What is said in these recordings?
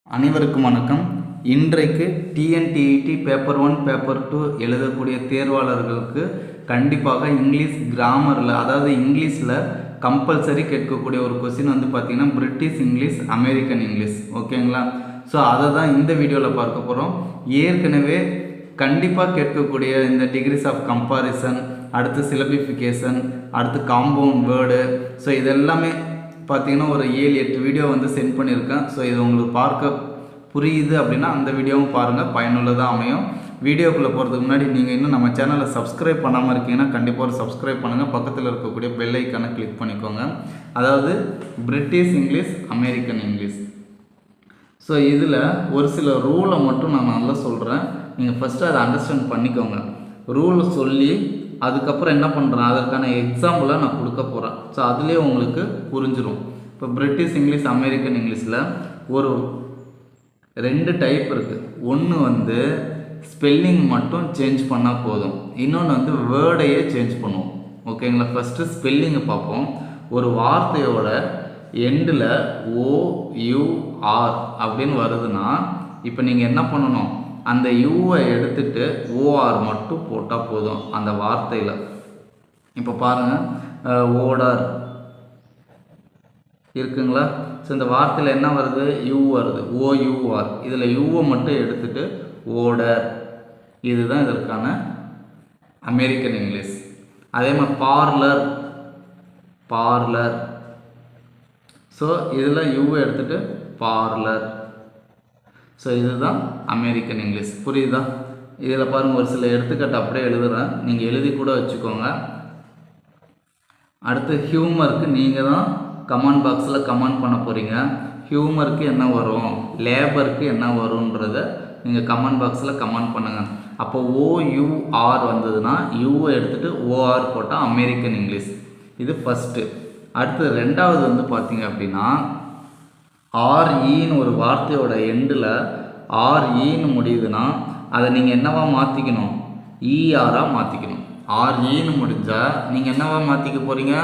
அனைவருக்கும் வணக்கம். இன்றைக்கு டிஎன்டிஇடி பேப்பர் 1 பேப்பர் 2 எழுதக்கூடிய தேர்வாளர்களுக்கு கண்டிப்பாக இங்கிலீஷ் கிராமரில், அதாவது இங்கிலீஷில் கம்பல்சரி கேட்கக்கூடிய ஒரு கொஸ்டின் வந்து பார்த்திங்கன்னா பிரிட்டிஷ் இங்கிலீஷ், அமெரிக்கன் இங்கிலீஷ். ஓகேங்களா? ஸோ அதை தான் இந்த வீடியோவில் பார்க்க போகிறோம். ஏற்கனவே கண்டிப்பாக கேட்கக்கூடிய இந்த டிகிரிஸ் ஆஃப் கம்பாரிசன், அடுத்து சிலபிஃபிகேஷன், அடுத்து காம்பவுண்ட் வேர்டு, ஸோ இதெல்லாமே பார்த்தீங்கன்னா ஒரு 7-8 வீடியோ வந்து சென்ட் பண்ணியிருக்கேன். ஸோ இது உங்களுக்கு பார்க்க புரியுது அப்படின்னா அந்த வீடியோவும் பாருங்கள், பயனுள்ளதாக அமையும். வீடியோக்குள்ளே போகிறதுக்கு முன்னாடி நீங்கள் இன்னும் நம்ம சேனலை சப்ஸ்கிரைப் பண்ணாமல் இருக்கீங்கன்னா கண்டிப்பாக ஒரு சப்ஸ்கிரைப் பண்ணுங்கள். பக்கத்தில் இருக்கக்கூடிய பெல் ஐக்கானை கிளிக் பண்ணிக்கோங்க. அதாவது British English, American English. So இதில் ஒரு சில ரூலை மட்டும் நான் நல்லா சொல்கிறேன். நீங்கள் ஃபஸ்ட்டு அதை அண்டர்ஸ்டாண்ட் பண்ணிக்கோங்க. ரூல் சொல்லி அதுக்கப்புறம் என்ன பண்ணுறேன், அதற்கான எக்ஸாம்பிளை நான் கொடுக்க போகிறேன். ஸோ அதுலேயே உங்களுக்கு புரிஞ்சிடும். இப்போ பிரிட்டிஷ் இங்கிலீஷ், அமெரிக்கன் இங்கிலீஷில் ஒரு 2 டைப் இருக்குது. ஒன்று வந்து ஸ்பெல்லிங் மட்டும் சேஞ்ச் பண்ணால் போதும், இன்னொன்று வந்து வேர்டையே சேஞ்ச் பண்ணுவோம். ஓகேங்களா? ஃபஸ்ட்டு ஸ்பெல்லிங்கை பார்ப்போம். ஒரு வார்த்தையோட எண்டில் OUR அப்படின்னு வருதுன்னா இப்போ நீங்கள் என்ன பண்ணணும், அந்த யூவை எடுத்துட்டு OR மட்டும் போட்டால் போதும் அந்த வார்த்தையில். இப்போ பாருங்கள், ஓடர் இருக்குங்களா? ஸோ இந்த வார்த்தையில் என்ன வருது, யூ வருது, OUR. இதில் யூவை மட்டும் எடுத்துட்டு ஓடர். இதுதான் இதற்கான அமெரிக்கன் இங்கிலீஷ். அதே மாதிரி பார்லர், பார்லர். ஸோ இதில் யூவை எடுத்துட்டு பார்லர். ஸோ இதுதான் அமெரிக்கன் இங்கிலீஷ். புரியுதா? இதில் பாருங்கள், ஒரு சில எடுத்துக்காட்டு அப்படியே எழுதுகிறேன், நீங்கள் எழுதி கூட வச்சுக்கோங்க. அடுத்து ஹியூமருக்கு நீங்கள் தான் கமெண்ட் பாக்ஸில் கமெண்ட் பண்ண போகிறீங்க. ஹியூமருக்கு என்ன வரும், லேபருக்கு என்ன வரும்ன்றதை நீங்கள் கமெண்ட் பாக்ஸில் கமெண்ட் பண்ணுங்கள். அப்போ OUR வந்ததுன்னா யூவை எடுத்துகிட்டு OR போட்டால் அமெரிக்கன் இங்கிலீஷ். இது ஃபஸ்ட்டு. அடுத்து ரெண்டாவது வந்து பார்த்தீங்க அப்படின்னா REன்னு ஒரு வார்த்தையோட எண்டில் REன்னு முடியுதுன்னா அதை நீங்கள் என்னவா மாற்றிக்கணும், ERஆ மாற்றிக்கணும். REன்னு முடிஞ்சால் நீங்கள் என்னவா மாற்றிக்க போகிறீங்க,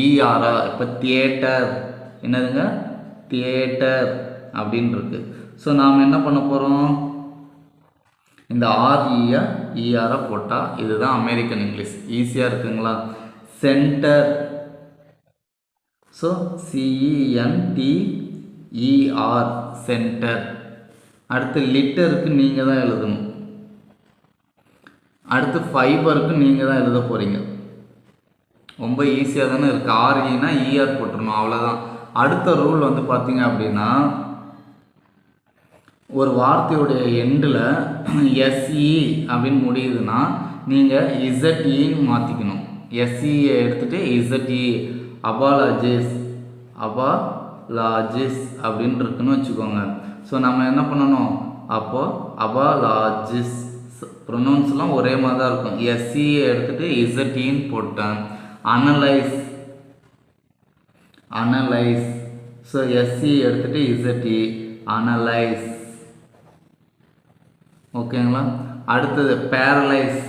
ERஆ. இப்போ தியேட்டர் என்னதுங்க, தியேட்டர் அப்படின்னு இருக்கு. ஸோ நாம் என்ன பண்ண போகிறோம், இந்த REயை ERஆ போட்டால் இதுதான் அமெரிக்கன் இங்கிலீஷ். ஈஸியாக இருக்குங்களா? Centre, so CENTER, centre. அடுத்து லிட்டருக்கு நீங்கள் தான் எழுதணும். அடுத்து ஃபைபருக்கு நீங்கள் தான் எழுத போகிறீங்க. ரொம்ப ஈஸியாக தானே இருக்குது. REனா ER போட்டுருணும், அவ்வளோதான். அடுத்த ரூல் வந்து பார்த்தீங்க அப்படின்னா ஒரு வார்த்தையுடைய எண்டில் SE அப்படின்னு முடியுதுன்னா நீங்கள் ZEன்னு மாற்றிக்கணும். SEயை எடுத்துகிட்டு ZE, அபாலஜிஸ், அபாலாஜிஸ் அப்படின்னு இருக்குன்னு வச்சுக்கோங்க. ஸோ நம்ம என்ன பண்ணணும், அப்போது அபாலாஜிஸ் ப்ரொனவுன்ஸ்லாம் ஒரே மாதிரி தான் இருக்கும். SEயை எடுத்துகிட்டு ZEன்னு போட்டேன். Analyse, analyse. ஸோ SE எடுத்துகிட்டு ZE, அனலைஸ். ஓகேங்களா? அடுத்தது பேரலைஸ்.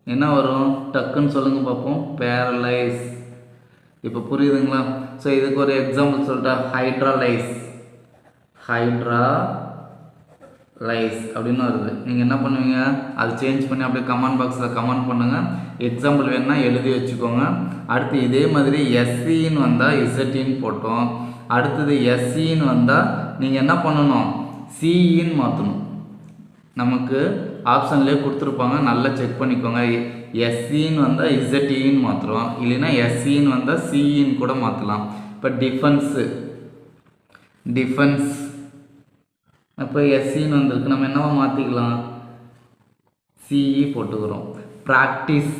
என்ன வரும், டக்குன்னு சொல்லுங்கள் பார்ப்போம். பேரலைஸ். இப்போ புரியுதுங்களா? ஸோ இதுக்கு ஒரு எக்ஸாம்பிள் சொல்லிட்டா, ஹைட்ராலைஸ், ஹைட்ராலைஸ் அப்படின்னு வருது. நீங்கள் என்ன பண்ணுவீங்க, அது சேஞ்ச் பண்ணி அப்படியே கமெண்ட் பாக்ஸில் கமெண்ட் பண்ணுங்கள். எக்ஸாம்பிள் வேணுன்னா எழுதி வச்சுக்கோங்க. அடுத்து இதே மாதிரி SEன்னு வந்தால் ZEன்னு போட்டோம். அடுத்தது SEன்னு வந்தால் நீங்கள் என்ன பண்ணணும், CEன்னு மாற்றணும். நமக்கு ஆப்ஷன்லேயே கொடுத்துருப்பாங்க, நல்லா செக் பண்ணிக்கோங்க. SEன்னு வந்தால் ZEன்னு மாற்றுறோம், இல்லைன்னா SEன்னு வந்தால் CEன்னு கூட மாற்றலாம். இப்போ டிஃபென்ஸு, டிஃபென்ஸ். அப்போ SEன்னு வந்திருக்கு, நம்ம என்னவா மாற்றிக்கலாம், CE போட்டுக்கிறோம். Practice,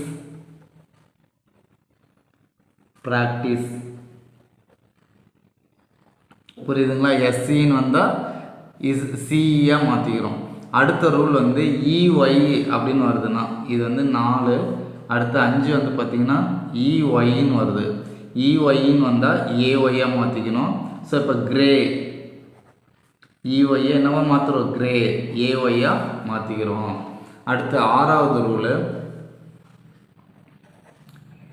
practice. புரியுதுங்களா? SEன்னு வந்தால் CEயாக மாற்றிக்கிறோம். அடுத்த ரூல் வந்து EY அப்படின்னு வருதுன்னா இது வந்து 4. அடுத்து 5 வந்து பார்த்திங்கன்னா EYன்னு வருது. EYன்னு வந்தால் AYயாக மாற்றிக்கணும். ஸோ இப்போ கிரே, EYயை என்னவா மாற்றுறோம், கிரே, AYயாக மாற்றிக்கிறோம். அடுத்து 6வது ரூலு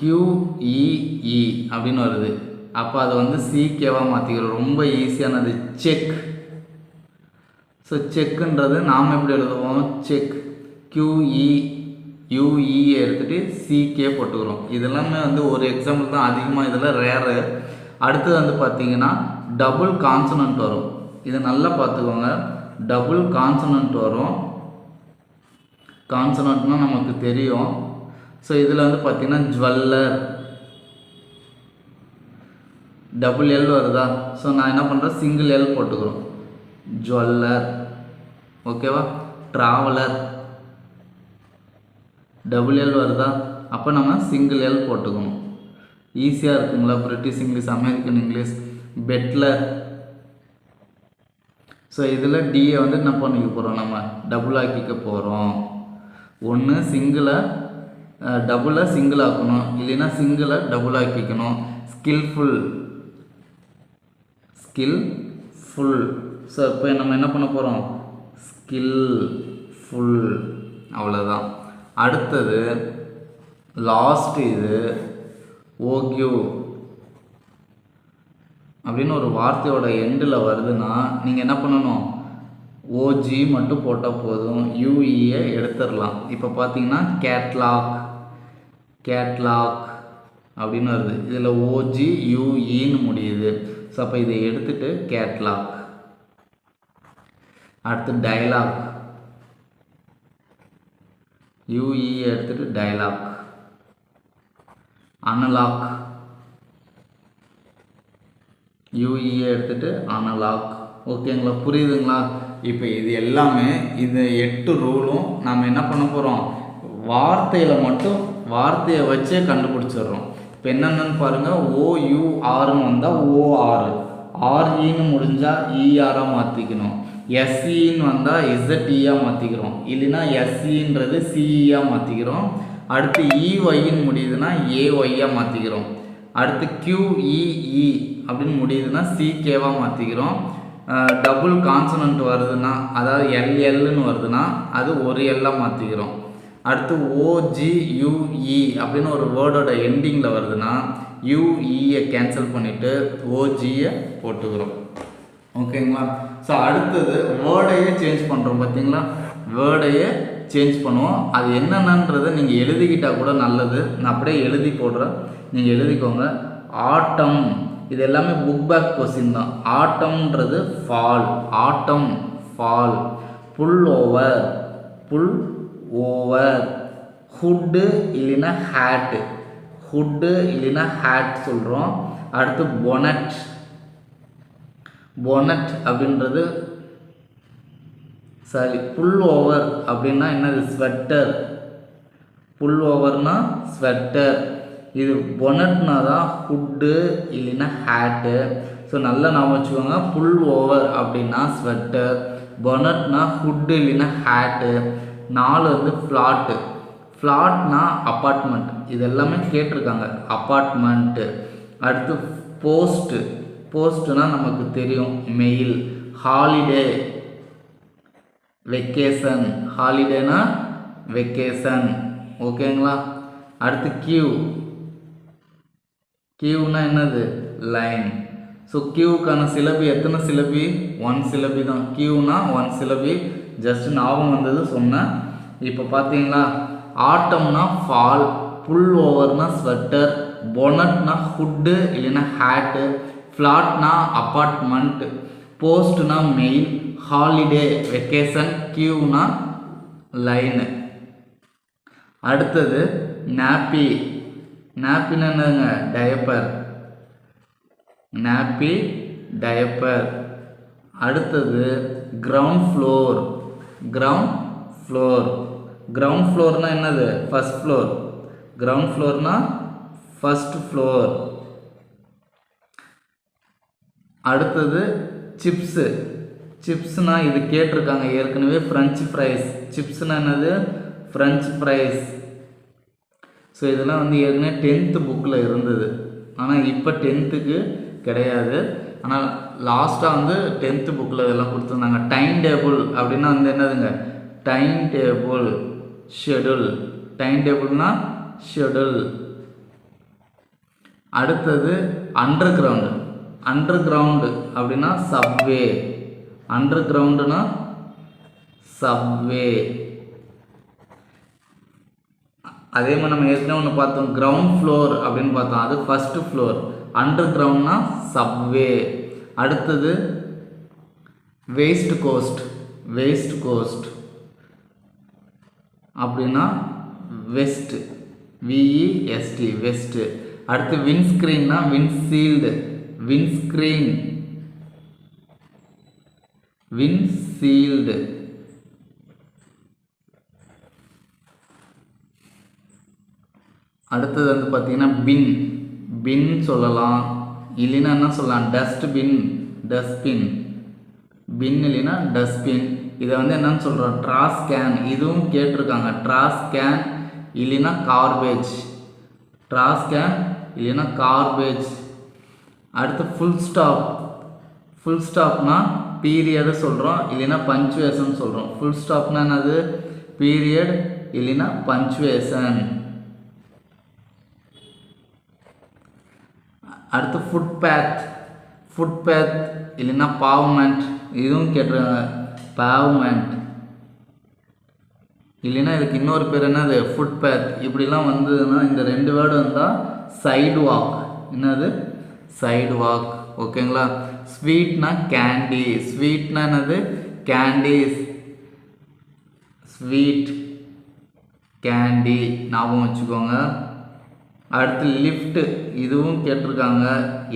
QEE அப்படின்னு வருது. அப்போ அது வந்து சிகேவாக மாற்றிக்கிறோம். ரொம்ப ஈஸியானது செக். ஸோ செக்குன்றது நாம் எப்படி எழுதுவோம், செக் QEUE எடுத்துகிட்டு சிகே போட்டுக்கிறோம். இதெல்லாமே வந்து ஒரு எக்ஸாம்பிள் தான், அதிகமாக இதில் ரேரு. அடுத்தது வந்து பார்த்திங்கன்னா டபுள் கான்சனன்ட் வரும். இதை நல்லா பார்த்துக்கோங்க. டபுள் கான்சனன்ட் வரும். கான்சனன்ட்னா நமக்கு தெரியும். ஸோ இதில் வந்து பார்த்திங்கன்னா ஜுவல்லர் டபுள் எல் வருதா. ஸோ நான் என்ன பண்ணுறேன், சிங்கிள் எல் போட்டுக்கிறோம். ஜுவல்லர், ஓகேவா. ட்ராவலர் டபுள் எல் வருதா, அப்போ நம்ம சிங்கிள் எல் போட்டுக்கணும். ஈஸியாக இருக்குங்களா, British English, American English. Butler. So இதில் டியை வந்து என்ன பண்ணிக்க போகிறோம், நம்ம டபுள் ஆக்கிக்க போகிறோம். ஒன்று சிங்கிளை டபுளை சிங்கிள் ஆக்கணும், இல்லைன்னா சிங்கிளை டபுள் ஆக்கிக்கணும். ஸ்கில்ஃபுல். ஸோ இப்போ நம்ம என்ன பண்ண போகிறோம், ஸ்கில்ஃபுல், அவ்வளோதான். அடுத்தது லாஸ்ட், இது ஓக்யூ அப்படின்னு ஒரு வார்த்தையோட எண்டில் வருதுன்னா நீங்கள் என்ன பண்ணணும், ஓஜி மட்டும் போட்டால் போதும், யூஇயை எடுத்துடலாம். இப்போ பார்த்தீங்கன்னா கேட்லாக் அப்படின்னு வருது. இதில் ஓஜி யூஇன்னு முடியுது. ஸோ அப்போ இதை எடுத்துகிட்டு கேட்லாக். அடுத்து டயலாக், யூஇயை எடுத்துகிட்டு டயலாக். அனலாக், யூஇயை எடுத்துகிட்டு அனலாக். ஓகேங்களா, புரியுதுங்களா. இப்போ இது எல்லாமே இந்த 8 ரூலும் நாம் என்ன பண்ண போகிறோம், வார்த்தையில் மட்டும் வார்த்தையை வச்சே கண்டுபிடிச்சிடுறோம். இப்போ என்னென்னு பாருங்கள், OURன்னு வந்தால் OR, REன்னு முடிஞ்சால் ERஆ மாற்றிக்கணும், SEன்னு வந்தால் ZEஆ மாற்றிக்கிறோம், இல்லைன்னா SEன்றது CEஆ மாற்றிக்கிறோம். அடுத்து EYன்னு முடியுதுன்னா AYஆ மாற்றிக்கிறோம். அடுத்து QEE அப்படின்னு முடியுதுன்னா CKவாக மாற்றிக்கிறோம். டபுள் கான்சனன்ட் வருதுன்னா, அதாவது LLன்னு வருதுன்னா அது ஒரு எல்லாம் மாற்றிக்கிறோம். அடுத்து OGUE அப்படின்னு ஒரு வேர்டோட எண்டிங்கில் வருதுன்னா UEயை கேன்சல் பண்ணிவிட்டு OGயை போட்டுக்கிறோம். ஓகேங்களா. ஸோ அடுத்தது வேர்டையே சேஞ்ச் பண்ணுறோம். பார்த்தீங்களா, வேர்டையே சேஞ்ச் பண்ணுவோம். அது என்னென்னன்றதை நீங்கள் எழுதிக்கிட்டால் கூட நல்லது. நான் அப்படியே எழுதி போடுறேன், நீங்கள் எழுதிக்கோங்க. ஆட்டம், இது எல்லாமே புக் பேக் கொஸ்டின் தான். ஆட்டம்ன்றது ஃபால், ஆட்டம் ஃபால். புல் ஓவர். ஹுட்டு இல்லைன்னா ஹேட்டு, ஹுட்டு இல்லைன்னா ஹேட் சொல்கிறோம். அடுத்து பொனட் அப்படின்றது புல் ஓவர் அப்படின்னா என்னது, ஸ்வெட்டர். புல் ஓவர்னா ஸ்வெட்டர். இது பொனட்னா தான் ஹுட்டு இல்லைன்னா ஹேட்டு. ஸோ நல்லா நான் வச்சுக்கோங்க. புல் ஓவர் அப்படின்னா ஸ்வெட்டர், பொனட்னா ஹுட்டு இல்லைன்னா ஹேட்டு. 4 வந்து ஃப்ளாட்னா அப்பார்ட்மெண்ட். இது எல்லாமே கேட்டிருக்காங்க, அப்பார்ட்மெண்ட்டு. அடுத்து போஸ்ட்னா நமக்கு தெரியும், மெயில். Holiday, vacation. ஹாலிடேனா வெக்கேஷன். ஓகேங்களா. அடுத்து கியூனா என்னது, லைன். ஸோ கியூக்கான சிலபி எத்தனை சிலபி, 1 சிலபி தான். கியூனா 1 சிலபி. ஜஸ்ட் ஞாபகம் வந்தது சொன்னேன். இப்போ பார்த்தீங்களா, ஆட்டம்னா ஃபால், புல் ஓவர்னா ஸ்வெட்டர், பொனட்னா ஹுட்டு இல்லைன்னா ஹேட்டு, ஃப்ளாட்னா அப்பார்ட்மெண்ட், போஸ்ட்னா மெயில், ஹாலிடே வெக்கேஷன், கியூனா லைனு. அடுத்தது நாப்பின்னு என்னங்க, டயப்பர். அடுத்தது கிரவுண்ட் ஃப்ளோர்னா என்னது, ஃபர்ஸ்ட் ஃப்ளோர். கிரவுண்ட் ஃப்ளோர்னா ஃபர்ஸ்ட் ஃப்ளோர். அடுத்தது சிப்ஸ்னா இது கேட்டிருக்காங்க ஏற்கனவே, ஃப்ரெஞ்ச் ஃப்ரைஸ். சிப்ஸ்னா என்னது, ஃப்ரெஞ்ச் ஃப்ரைஸ். ஸோ இதெல்லாம் வந்து ஏற்கனவே 10th புக்கில் இருந்தது, ஆனால் இப்போ 10th கிடையாது. ஆனால் லாஸ்ட்டாக வந்து 10th புக்கில் இதெல்லாம் கொடுத்துருந்தாங்க. டைம் டேபிள் அப்படின்னா வந்து என்னதுங்க, டைம் டேபிள், ஷெடியூல். டைம் டேபிள்னா ஷெடியூல். அடுத்தது அண்டர் கிரவுண்டு. அண்டர் கிரவுண்டு அப்படின்னா சப்வே. அண்டர் கிரவுண்டுனா சப்வே. அதே மாதிரி நம்ம ஏற்கனவே ஒன்று பார்த்தோம், கிரவுண்ட் ஃப்ளோர் அப்படின்னு பார்த்தோம், அது ஃபஸ்ட்டு ஃப்ளோர். அண்டர் கிரவுண்ட்னா சப்வே. அடுத்தது வெஸ்ட் கோஸ்ட். வெஸ்ட் கோஸ்ட் அப்படின்னா வெஸ்ட், விஇஎஸ்டி, வெஸ்ட். அடுத்து விண்ட்ஸ்க்ரீன்னா விண்ட்ஷீல்டு. Windscreen, windshield. அடுத்தது வந்து பார்த்தீங்கன்னா பின். பின் சொல்லலாம், இல்லைன்னா என்ன சொல்லலாம், டஸ்ட்பின். டஸ்ட்பின், பின் இல்லைன்னா டஸ்ட்பின். இதை வந்து என்னன்னு சொல்கிறோம், ட்ராஷ் கேன். இதுவும் கேட்டிருக்காங்க, ட்ராஷ் கேன் இல்லைன்னா கார்பேஜ். ட்ராஷ் கேன் இல்லைன்னா கார்பேஜ். அடுத்து ஃபுல் ஸ்டாப். ஃபுல் ஸ்டாப்னா பீரியடு சொல்கிறோம், இல்லைன்னா பஞ்சுவேஷன் சொல்கிறோம். ஃபுல் ஸ்டாப்னா என்னது, பீரியட் இல்லைன்னா பஞ்சுவேஷன். அடுத்து ஃபுட்பேத். ஃபுட்பேத் இல்லைன்னா பாவ்மெண்ட். இதுவும் கேட்டுருக்காங்க, பாவ்மெண்ட். இல்லைன்னா இதுக்கு இன்னொரு பேர் என்னது, ஃபுட்பேத். இப்படிலாம் வந்ததுன்னா இந்த ரெண்டு வேர்டு வந்தால் சைடு வாக். என்னது, சைடு வாக். ஓகேங்களா. ஸ்வீட்னா கேண்டி. ஸ்வீட்னா என்னது, கேண்டீஸ். ஸ்வீட், கேண்டி ஞாபகம் வச்சுக்கோங்க. அடுத்து லிஃப்ட்டு. இதுவும் கேட்டிருக்காங்க,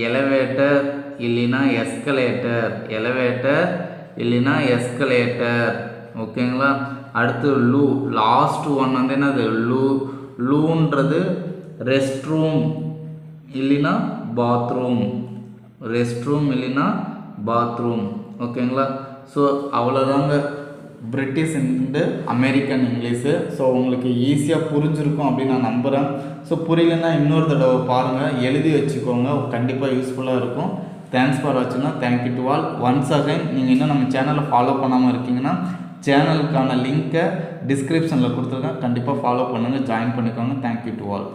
எலவேட்டர் இல்லைன்னா எஸ்கலேட்டர். எலவேட்டர் இல்லைன்னா எஸ்கலேட்டர். ஓகேங்களா. அடுத்து லூ. லாஸ்ட் ஒன் வந்து என்னது, லூ. லூன்றது ரெஸ்ட் ரூம் இல்லைன்னா பாத்ரூம். ரெஸ்ட் ரூம் இல்லைன்னா பாத்ரூம். ஓகேங்களா. ஸோ அவ்வளோதாங்க British and American English. So உங்களுக்கு ஈஸியாக புரிஞ்சிருக்கும் அப்படின்னு நான் நம்புகிறேன். ஸோ புரியலன்னா இன்னொரு தடவை பாருங்கள், எழுதி வச்சுக்கோங்க, கண்டிப்பாக யூஸ்ஃபுல்லாக இருக்கும். தேங்க்ஸ் ஃபார் வாட்சிங்னா thank you to all. Once again நீங்கள் இன்னும் நம்ம சேனலை ஃபாலோ பண்ணாமல் இருக்கீங்கன்னா சேனலுக்கான லிங்க்கை டிஸ்கிரிப்ஷனில் கொடுத்துருக்கேன், கண்டிப்பாக ஃபாலோ பண்ணுங்கள், ஜாயின் பண்ணிக்கோங்க. Thank you to all.